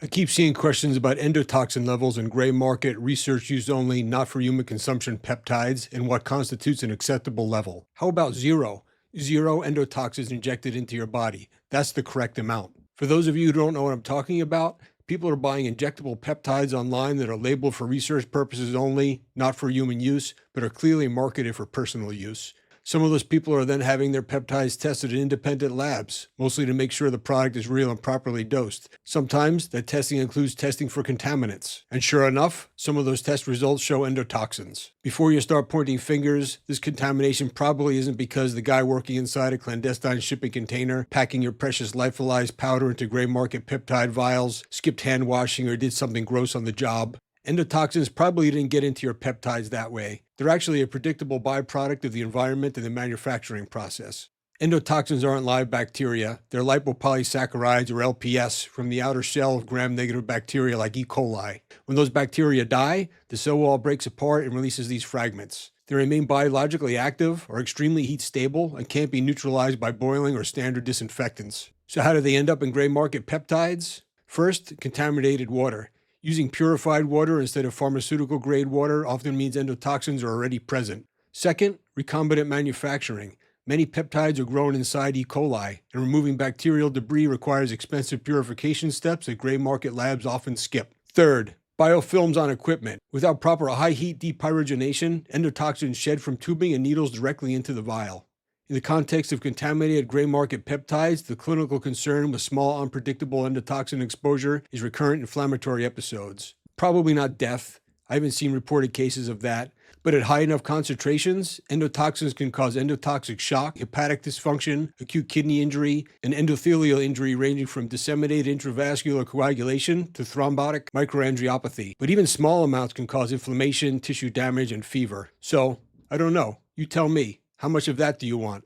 I keep seeing questions about endotoxin levels in gray market, research use only, not for human consumption peptides, and what constitutes an acceptable level. How about zero? Zero endotoxins injected into your body. That's the correct amount. For those of you who don't know what I'm talking about, people are buying injectable peptides online that are labeled for research purposes only, not for human use, but are clearly marketed for personal use. Some of those people are then having their peptides tested in independent labs, mostly to make sure the product is real and properly dosed. Sometimes that testing includes testing for contaminants. And sure enough, some of those test results show endotoxins. Before you start pointing fingers, this contamination probably isn't because the guy working inside a clandestine shipping container, packing your precious lyophilized powder into gray market peptide vials, skipped hand washing, or did something gross on the job. Endotoxins probably didn't get into your peptides that way. They're actually a predictable byproduct of the environment and the manufacturing process. Endotoxins aren't live bacteria. They're lipopolysaccharides, or LPS, from the outer shell of gram-negative bacteria like E. coli. When those bacteria die, the cell wall breaks apart and releases these fragments. They remain biologically active, are extremely heat stable, and can't be neutralized by boiling or standard disinfectants. So how do they end up in gray market peptides? First, contaminated water. Using purified water instead of pharmaceutical-grade water often means endotoxins are already present. Second, recombinant manufacturing. Many peptides are grown inside E. coli, and removing bacterial debris requires expensive purification steps that gray market labs often skip. Third, biofilms on equipment. Without proper high-heat depyrogenation, endotoxins shed from tubing and needles directly into the vial. In the context of contaminated gray market peptides, the clinical concern with small, unpredictable endotoxin exposure is recurrent inflammatory episodes. Probably not death. I haven't seen reported cases of that. But at high enough concentrations, endotoxins can cause endotoxic shock, hepatic dysfunction, acute kidney injury, and endothelial injury ranging from disseminated intravascular coagulation to thrombotic microangiopathy. But even small amounts can cause inflammation, tissue damage, and fever. So, I don't know. You tell me. How much of that do you want?